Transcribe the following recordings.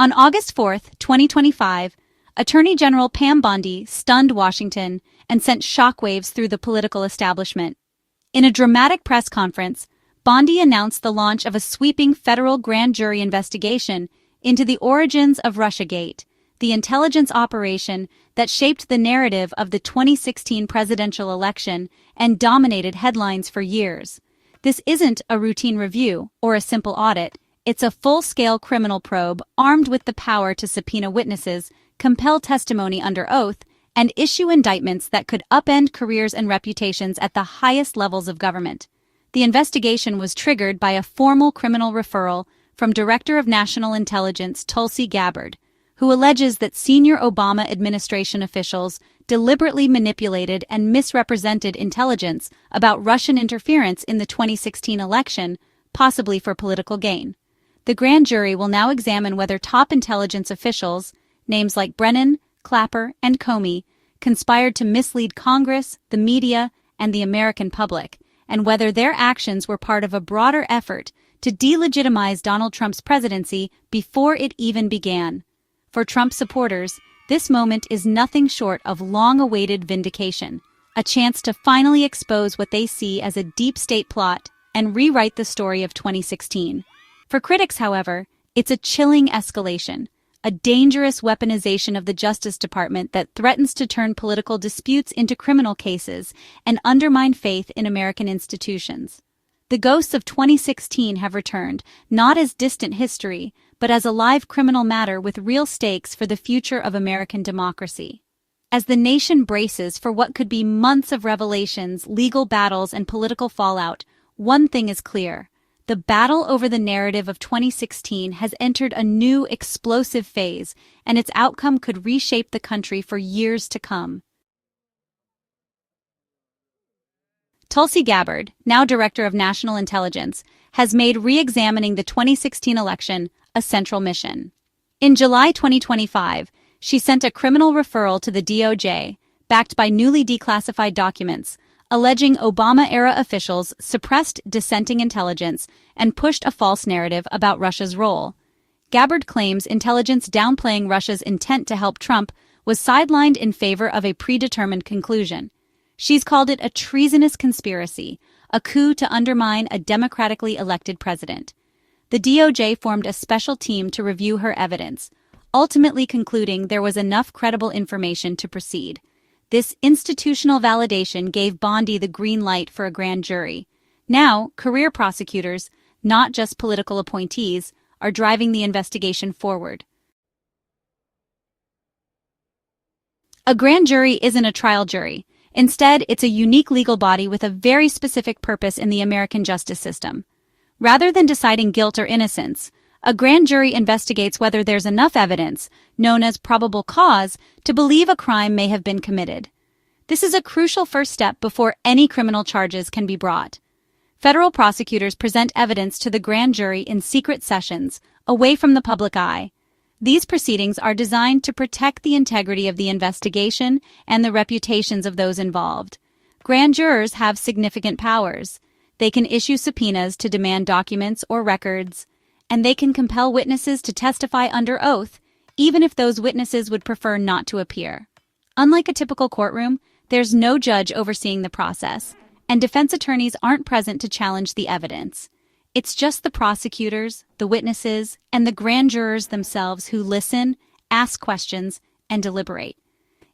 On August 4, 2025, Attorney General Pambondi stunned Washington and sent shockwaves through the political establishment. In a dramatic press conference, Bondi announced the launch of a sweeping federal grand jury investigation into the origins of Russiagate, the intelligence operation that shaped the narrative of the 2016 presidential election and dominated headlines for years. This isn't a routine review or a simple audit. It's a full-scale criminal probe armed with the power to subpoena witnesses, compel testimony under oath, and issue indictments that could upend careers and reputations at the highest levels of government. The investigation was triggered by a formal criminal referral from Director of National Intelligence Tulsi Gabbard, who alleges that senior Obama administration officials deliberately manipulated and misrepresented intelligence about Russian interference in the 2016 election, possibly for political gain. The grand jury will now examine whether top intelligence officials, names like Brennan, Clapper, and Comey, conspired to mislead Congress, the media, and the American public, and whether their actions were part of a broader effort to delegitimize Donald Trump's presidency before it even began. For Trump supporters, this moment is nothing short of long-awaited vindication, a chance to finally expose what they see as a deep state plot and rewrite the story of 2016. For critics, however, it's a chilling escalation, a dangerous weaponization of the Justice Department that threatens to turn political disputes into criminal cases and undermine faith in American institutions. The ghosts of 2016 have returned, not as distant history, but as a live criminal matter with real stakes for the future of American democracy. As the nation braces for what could be months of revelations, legal battles, and political fallout, one thing is clear. The battle over the narrative of 2016 has entered a new explosive phase, and its outcome could reshape the country for years to come. Tulsi Gabbard, now Director of National Intelligence, has made re-examining the 2016 election a central mission. In July 2025, she sent a criminal referral to the DOJ, backed by newly declassified documents, alleging Obama-era officials suppressed dissenting intelligence and pushed a false narrative about Russia's role. Gabbard claims intelligence downplaying Russia's intent to help Trump was sidelined in favor of a predetermined conclusion. She's called it a treasonous conspiracy, a coup to undermine a democratically elected president. The DOJ formed a special team to review her evidence, ultimately concluding there was enough credible information to proceed. This institutional validation gave Bondi the green light for a grand jury. Now, career prosecutors, not just political appointees, are driving the investigation forward. A grand jury isn't a trial jury. Instead, it's a unique legal body with a very specific purpose in the American justice system. Rather than deciding guilt or innocence, a grand jury investigates whether there's enough evidence, known as probable cause, to believe a crime may have been committed. This is a crucial first step before any criminal charges can be brought. Federal prosecutors present evidence to the grand jury in secret sessions, away from the public eye. These proceedings are designed to protect the integrity of the investigation and the reputations of those involved. Grand jurors have significant powers. They can issue subpoenas to demand documents or records, and they can compel witnesses to testify under oath, even if those witnesses would prefer not to appear. Unlike a typical courtroom, there's no judge overseeing the process, and defense attorneys aren't present to challenge the evidence. It's just the prosecutors, the witnesses, and the grand jurors themselves who listen, ask questions, and deliberate.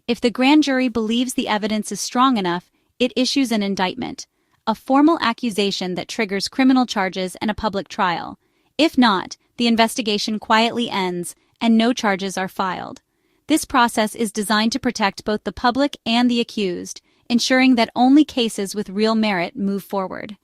If the grand jury believes the evidence is strong enough, it issues an indictment, a formal accusation that triggers criminal charges and a public trial. If not, the investigation quietly ends and no charges are filed. This process is designed to protect both the public and the accused, ensuring that only cases with real merit move forward.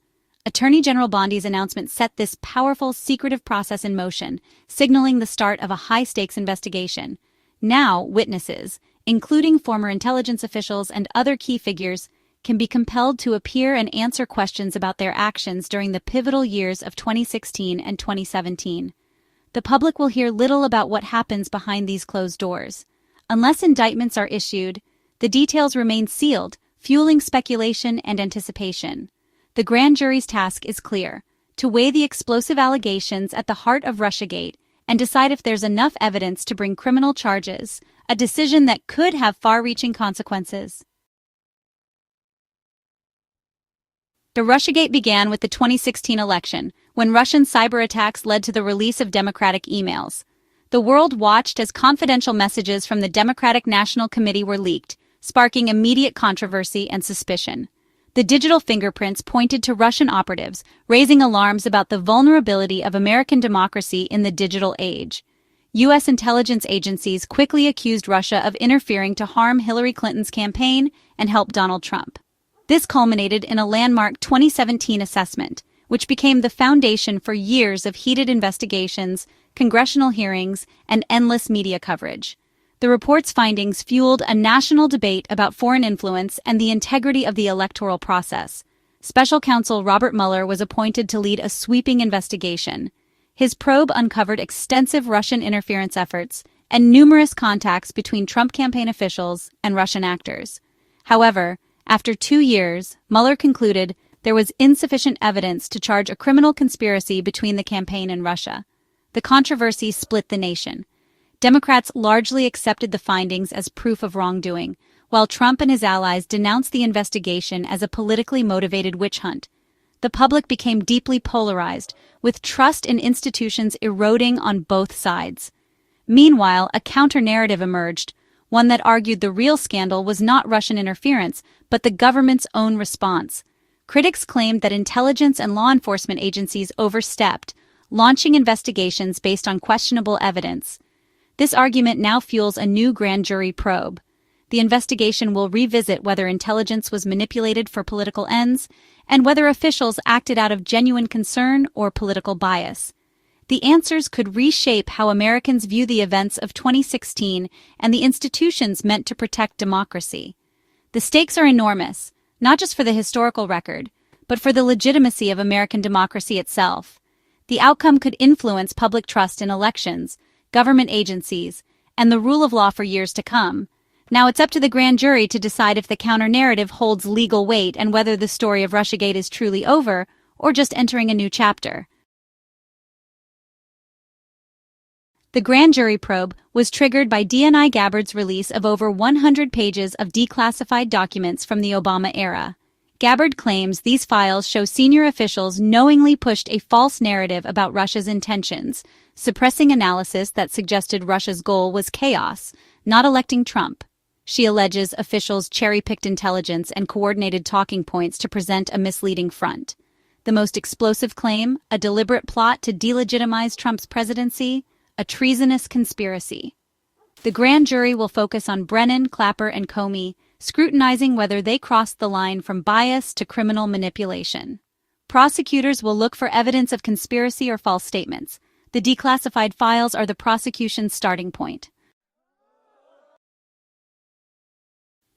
Attorney General Bondi's announcement set this powerful, secretive process in motion, signaling the start of a high-stakes investigation. Now, witnesses, including former intelligence officials and other key figures, can be compelled to appear and answer questions about their actions during the pivotal years of 2016 and 2017. The public will hear little about what happens behind these closed doors. Unless indictments are issued, the details remain sealed, fueling speculation and anticipation. The grand jury's task is clear: to weigh the explosive allegations at the heart of Russiagate and decide if there's enough evidence to bring criminal charges, a decision that could have far-reaching consequences. The Russiagate began with the 2016 election, when Russian cyber attacks led to the release of Democratic emails. The world watched as confidential messages from the Democratic National Committee were leaked, sparking immediate controversy and suspicion. The digital fingerprints pointed to Russian operatives, raising alarms about the vulnerability of American democracy in the digital age. U.S. intelligence agencies quickly accused Russia of interfering to harm Hillary Clinton's campaign and help Donald Trump. This culminated in a landmark 2017 assessment, which became the foundation for years of heated investigations, congressional hearings, and endless media coverage. The report's findings fueled a national debate about foreign influence and the integrity of the electoral process. Special counsel Robert Mueller was appointed to lead a sweeping investigation. His probe uncovered extensive Russian interference efforts and numerous contacts between Trump campaign officials and Russian actors. However, after 2 years, Mueller concluded there was insufficient evidence to charge a criminal conspiracy between the campaign and Russia. The controversy split the nation. Democrats largely accepted the findings as proof of wrongdoing, while Trump and his allies denounced the investigation as a politically motivated witch hunt. The public became deeply polarized, with trust in institutions eroding on both sides. Meanwhile, a counter-narrative emerged, one that argued the real scandal was not Russian interference, but the government's own response. Critics claimed that intelligence and law enforcement agencies overstepped, launching investigations based on questionable evidence. This argument now fuels a new grand jury probe. The investigation will revisit whether intelligence was manipulated for political ends and whether officials acted out of genuine concern or political bias. The answers could reshape how Americans view the events of 2016 and the institutions meant to protect democracy. The stakes are enormous, not just for the historical record, but for the legitimacy of American democracy itself. The outcome could influence public trust in elections, government agencies, and the rule of law for years to come. Now it's up to the grand jury to decide if the counter-narrative holds legal weight and whether the story of Russiagate is truly over or just entering a new chapter. The grand jury probe was triggered by DNI Gabbard's release of over 100 pages of declassified documents from the Obama era. Gabbard claims these files show senior officials knowingly pushed a false narrative about Russia's intentions, suppressing analysis that suggested Russia's goal was chaos, not electing Trump. She alleges officials cherry-picked intelligence and coordinated talking points to present a misleading front. The most explosive claim, a deliberate plot to delegitimize Trump's presidency, a treasonous conspiracy. The grand jury will focus on Brennan, Clapper, and Comey, scrutinizing whether they crossed the line from bias to criminal manipulation. Prosecutors will look for evidence of conspiracy or false statements. The declassified files are the prosecution's starting point.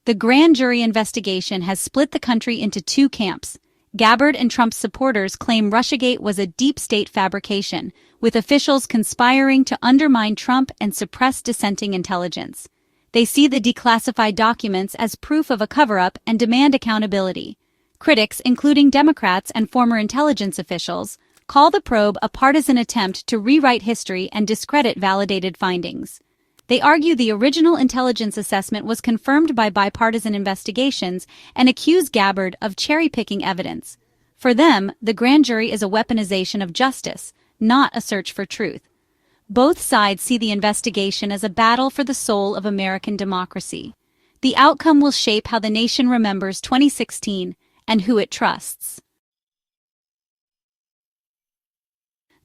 The grand jury investigation has split the country into two camps. Gabbard and Trump's supporters claim Russiagate was a deep state fabrication, with officials conspiring to undermine Trump and suppress dissenting intelligence. They see the declassified documents as proof of a cover-up and demand accountability. Critics, including Democrats and former intelligence officials, call the probe a partisan attempt to rewrite history and discredit validated findings. They argue the original intelligence assessment was confirmed by bipartisan investigations and accuse Gabbard of cherry-picking evidence. For them, the grand jury is a weaponization of justice, not a search for truth. Both sides see the investigation as a battle for the soul of American democracy. The outcome will shape how the nation remembers 2016 and who it trusts.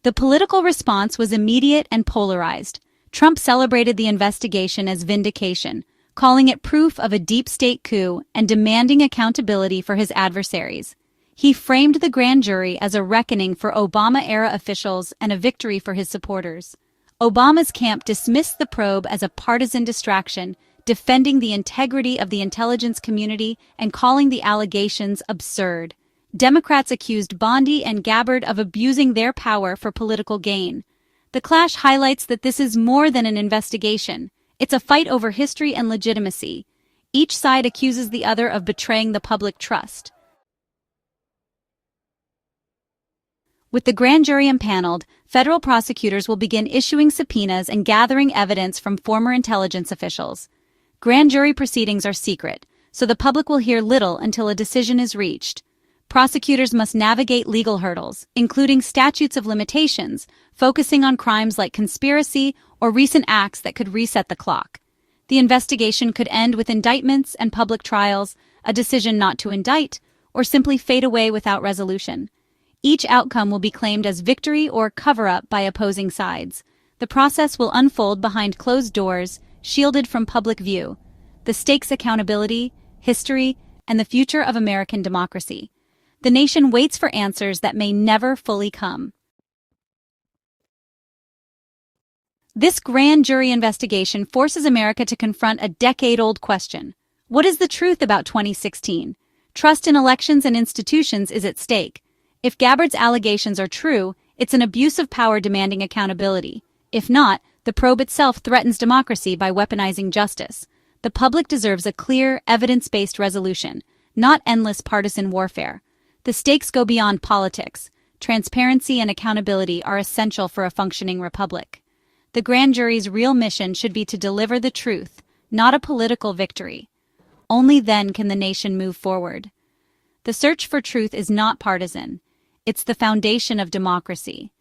The political response was immediate and polarized. Trump celebrated the investigation as vindication, calling it proof of a deep state coup and demanding accountability for his adversaries. He framed the grand jury as a reckoning for Obama-era officials and a victory for his supporters. Obama's camp dismissed the probe as a partisan distraction, defending the integrity of the intelligence community and calling the allegations absurd. Democrats accused Bondi and Gabbard of abusing their power for political gain. The clash highlights that this is more than an investigation. It's a fight over history and legitimacy. Each side accuses the other of betraying the public trust. With the grand jury impaneled, federal prosecutors will begin issuing subpoenas and gathering evidence from former intelligence officials. Grand jury proceedings are secret, so the public will hear little until a decision is reached. Prosecutors must navigate legal hurdles, including statutes of limitations, focusing on crimes like conspiracy or recent acts that could reset the clock. The investigation could end with indictments and public trials, a decision not to indict, or simply fade away without resolution. Each outcome will be claimed as victory or cover-up by opposing sides. The process will unfold behind closed doors, shielded from public view. The stakes: accountability, history, and the future of American democracy. The nation waits for answers that may never fully come. This grand jury investigation forces America to confront a decade-old question. What is the truth about 2016? Trust in elections and institutions is at stake. If Gabbard's allegations are true, it's an abuse of power demanding accountability. If not, the probe itself threatens democracy by weaponizing justice. The public deserves a clear, evidence-based resolution, not endless partisan warfare. The stakes go beyond politics. Transparency and accountability are essential for a functioning republic. The grand jury's real mission should be to deliver the truth, not a political victory. Only then can the nation move forward. The search for truth is not partisan. It's the foundation of democracy.